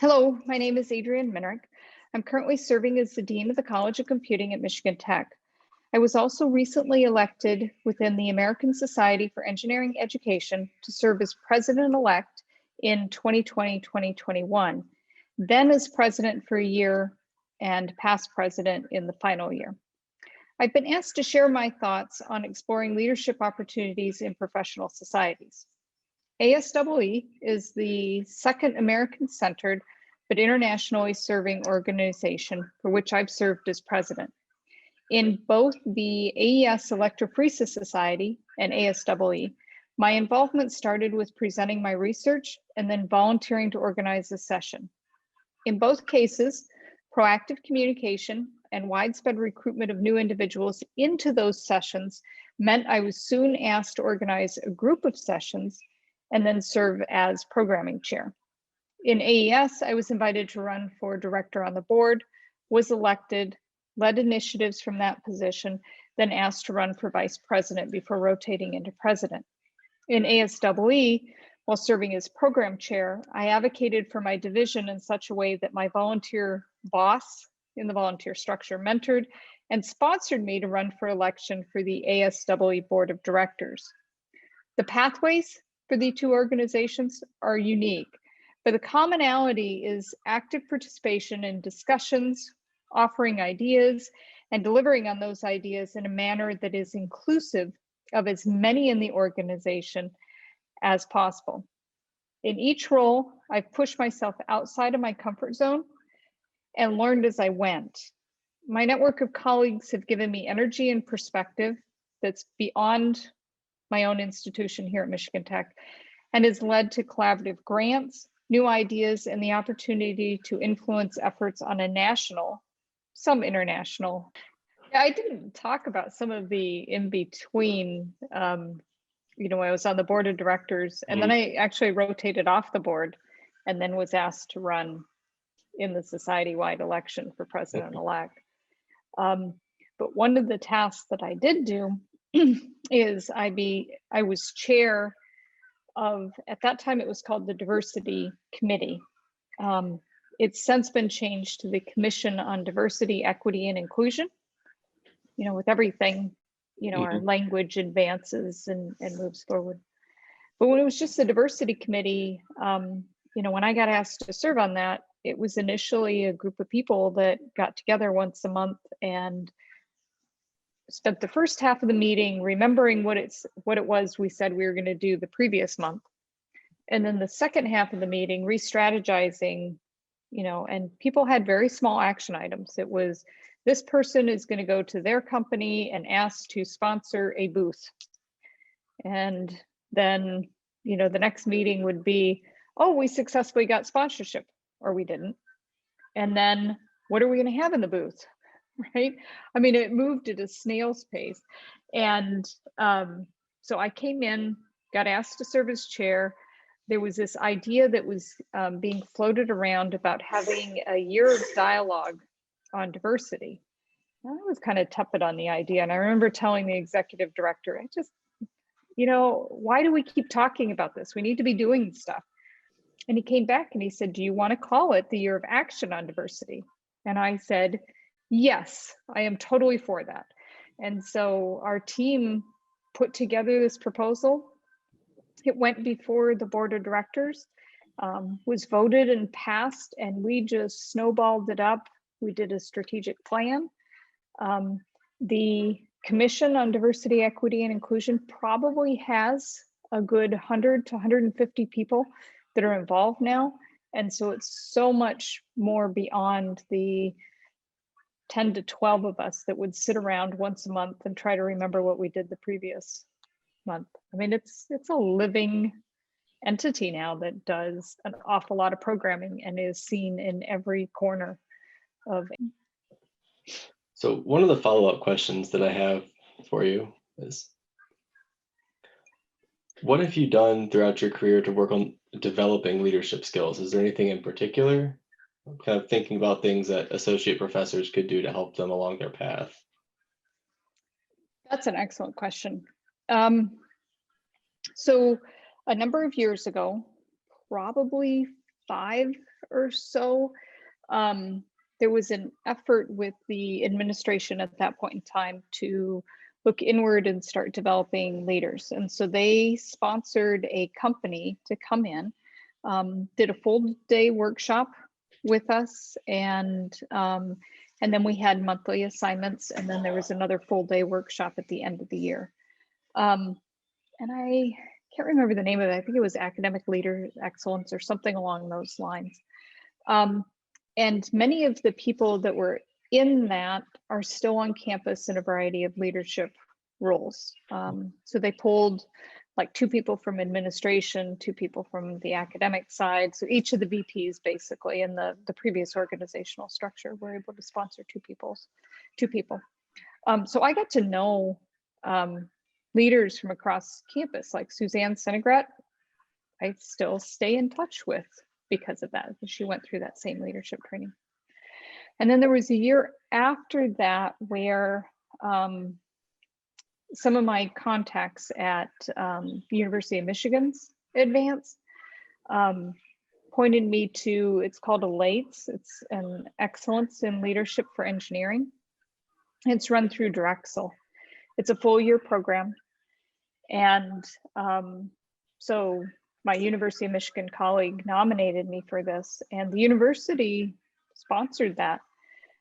Hello, my name is Adrienne Minerick. I'm currently serving as the Dean of the College of Computing at Michigan Tech. I was also recently elected within the American Society for Engineering Education to serve as president-elect in 2020-2021, then as president for a year and past president in the final year. I've been asked to share my thoughts on exploring leadership opportunities in professional societies. ASEE is the second American-centered but internationally serving organization for which I've served as president. In both the AES Electrophoresis Society and ASEE, my involvement started with presenting my research and then volunteering to organize a session. In both cases, proactive communication and widespread recruitment of new individuals into those sessions meant I was soon asked to organize a group of sessions and then serve as programming chair. In AES, I was invited to run for director on the board, was elected, led initiatives from that position, then asked to run for vice president before rotating into president. In ASEE, while serving as program chair, I advocated for my division in such a way that my volunteer boss in the volunteer structure mentored and sponsored me to run for election for the ASEE board of directors. The pathways for the two organizations are unique, but the commonality is active participation in discussions, offering ideas, and delivering on those ideas in a manner that is inclusive of as many in the organization as possible. In each role, I've pushed myself outside of my comfort zone and learned as I went. My network of colleagues have given me energy and perspective that's beyond my own institution here at Michigan Tech, and has led to collaborative grants, new ideas, and the opportunity to influence efforts on a national, some international. I didn't talk about some of the in-between, when I was on the board of directors, and then I actually rotated off the board and then was asked to run in the society-wide election for president-elect. But one of the tasks that I did do is I was chair of, at that time it was called the Diversity Committee. It's since been changed to the Commission on Diversity, Equity, and Inclusion. With everything, our language advances and moves forward. But when it was just the Diversity Committee, when I got asked to serve on that, it was initially a group of people that got together once a month and spent the first half of the meeting remembering what it was we said we were going to do the previous month, and then the second half of the meeting re-strategizing, and people had very small action items. It was, this person is going to go to their company and ask to sponsor a booth, and then the next meeting would be, oh, we successfully got sponsorship, or we didn't, and then what are we going to have in the booth? Right? I mean, it moved at a snail's pace. And so I came in, got asked to serve as chair. There was this idea that was being floated around about having a year of dialogue on diversity. I was kind of tepid on the idea. And I remember telling the executive director, I just, why do we keep talking about this? We need to be doing stuff. And he came back and he said, do you want to call it the Year of Action on Diversity? And I said, yes, I am totally for that. And so our team put together this proposal. It went before the board of directors, was voted and passed, and we just snowballed it up. We did a strategic plan. The Commission on Diversity, Equity, and Inclusion probably has a good 100 to 150 people that are involved now. And so it's so much more beyond the 10 to 12 of us that would sit around once a month and try to remember what we did the previous month. I mean, it's a living entity now that does an awful lot of programming and is seen in every corner of it. So one of the follow-up questions that I have for you is, what have you done throughout your career to work on developing leadership skills? Is there anything in particular? I'm kind of thinking about things that associate professors could do to help them along their path. That's an excellent question. So a number of years ago, probably 5 or so, there was an effort with the administration at that point in time to look inward and start developing leaders. And so they sponsored a company to come in, did a full day workshop with us, and then we had monthly assignments, and then there was another full day workshop at the end of the year. And I can't remember the name of it. I think it was Academic Leader Excellence or something along those lines. And many of the people that were in that are still on campus in a variety of leadership roles. So they pulled like 2 people from administration, 2 people from the academic side. So each of the VPs basically in the previous organizational structure were able to sponsor 2 people. So I got to know leaders from across campus, like Suzanne Senegret, I still stay in touch with because of that. She went through that same leadership training. And then there was a year after that where some of my contacts at the University of Michigan's Advance pointed me to, it's called ELATES. It's an Excellence in Leadership for Engineering. It's run through Drexel. It's a full year program. And so my University of Michigan colleague nominated me for this, and the university sponsored that.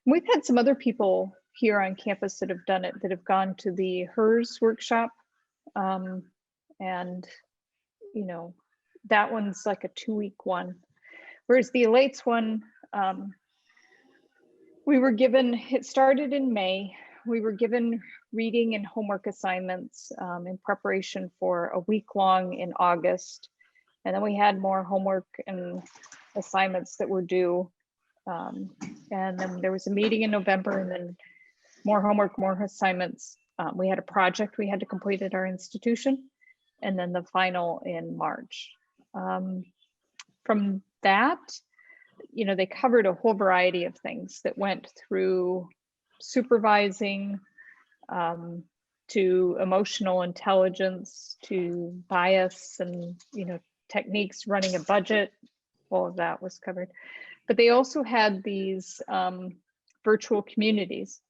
And we've had some other people here on campus that have done it, that have gone to the HERS workshop. And, you know, that one's like a 2-week one. Whereas the ELATES one, we were given, it started in May. We were given reading and homework assignments in preparation for a week long in August. And then we had more homework and assignments that were due. And then there was a meeting in November, and then more homework, more assignments. We had a project we had to complete at our institution, and then the final in March. From that, you know, they covered a whole variety of things that went through supervising, to emotional intelligence, to bias, and, you know, techniques, running a budget. All of that was covered. But they also had these virtual communities,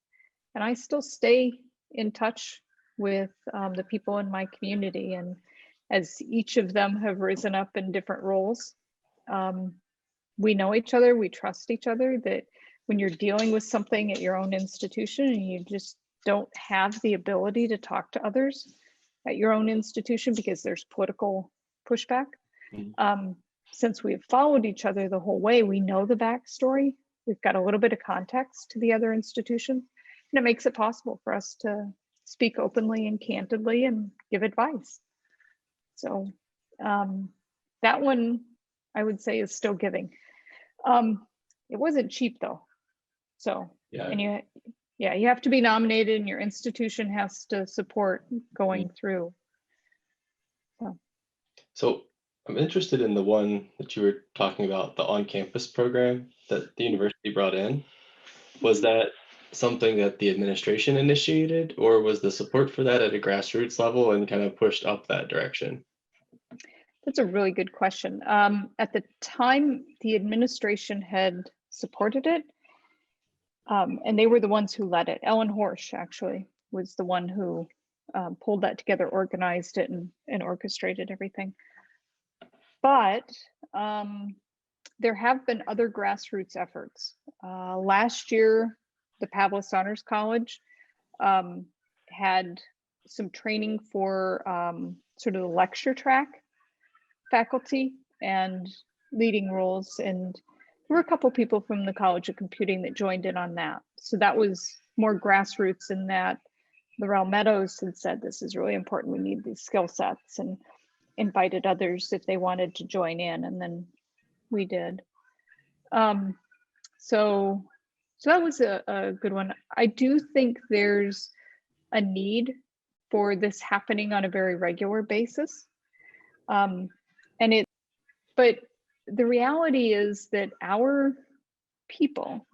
and I still stay in touch with the people in my community, and as each of them have risen up in different roles, we know each other, we trust each other, that when you're dealing with something at your own institution and you just don't have the ability to talk to others at your own institution because there's political pushback. Since we've followed each other the whole way, we know the backstory. We've got a little bit of context to the other institution, and it makes it possible for us to speak openly and candidly and give advice. So that one, I would say, is still giving. It wasn't cheap though. So, yeah. And you have to be nominated, and your institution has to support going through. So I'm interested in the one that you were talking about, the on-campus program that the university brought in. Was that something that the administration initiated, or was the support for that at a grassroots level and kind of pushed up that direction? That's a really good question. At the time, the administration had supported it, and they were the ones who led it. Ellen Horsch actually was the one who pulled that together, organized it, and orchestrated everything. But there have been other grassroots efforts. Last year, the Pavlis Honors College had some training for sort of the lecture track faculty and leading roles, and there were a couple people from the College of Computing that joined in on that. So that was more grassroots, in that Laurel Meadows had said, this is really important, we need these skill sets, and invited others if they wanted to join in, and then we did. So that was a good one. I do think there's a need for this happening on a very regular basis. But the reality is that our people,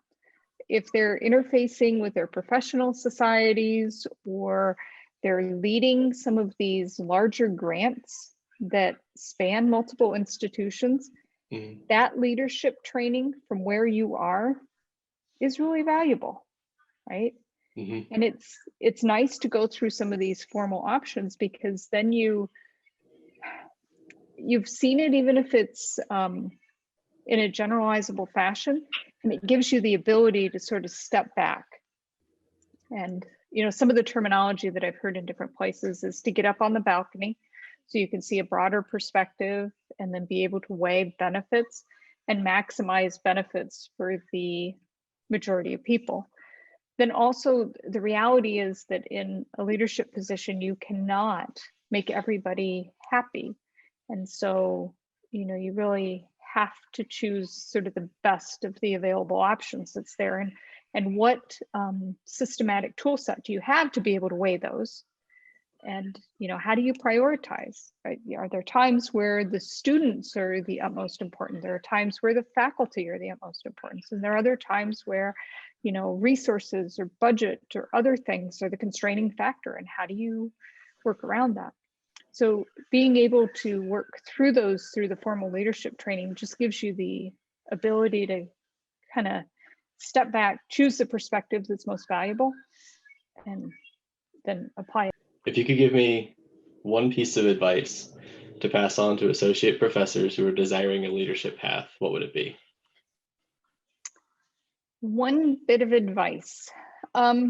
if they're interfacing with their professional societies, or they're leading some of these larger grants that span multiple institutions, Mhm. That leadership training from where you are is really valuable, right? Mhm. And it's nice to go through some of these formal options, because then you've seen it, even if it's in a generalizable fashion, and it gives you the ability to sort of step back. And some of the terminology that I've heard in different places is to get up on the balcony so you can see a broader perspective, and then be able to weigh benefits and maximize benefits for the majority of people. Then also, the reality is that in a leadership position, you cannot make everybody happy. And so, you really have to choose sort of the best of the available options that's there. And what systematic tool set do you have to be able to weigh those? And how do you prioritize, right? Are there times where the students are the utmost important? There are times where the faculty are the utmost important, and there are other times where resources or budget or other things are the constraining factor, and how do you work around that? So being able to work through those through the formal leadership training just gives you the ability to kind of step back, choose the perspective that's most valuable, and then apply it. If you could give me one piece of advice to pass on to associate professors who are desiring a leadership path, what would it be? One bit of advice. I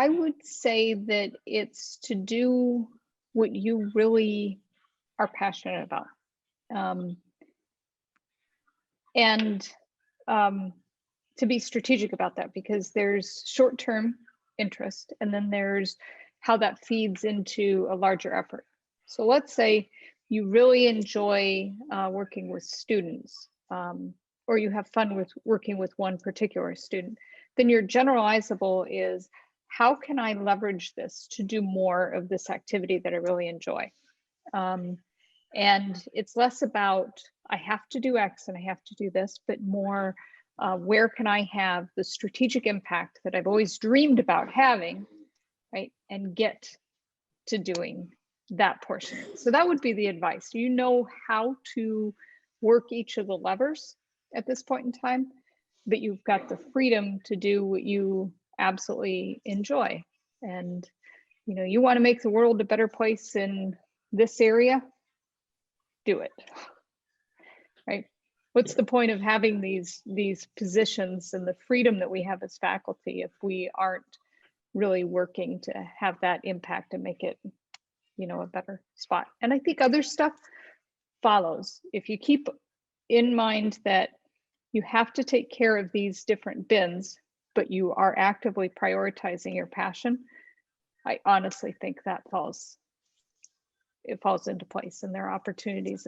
would say that it's to do what you really are passionate about. And to be strategic about that, because there's short-term interest, and then there's how that feeds into a larger effort. So let's say you really enjoy working with students, or you have fun with working with one particular student, then your generalizable is, how can I leverage this to do more of this activity that I really enjoy? And it's less about, I have to do X and I have to do this, but more, where can I have the strategic impact that I've always dreamed about having, right? And get to doing that portion. So that would be the advice. You know how to work each of the levers at this point in time, but you've got the freedom to do what you absolutely enjoy. And you want to make the world a better place in this area, do it, right? What's the point of having these positions and the freedom that we have as faculty if we aren't really working to have that impact and make it a better spot? And I think other stuff follows. If you keep in mind that you have to take care of these different bins, but you are actively prioritizing your passion, I honestly think that falls into place, and there are opportunities that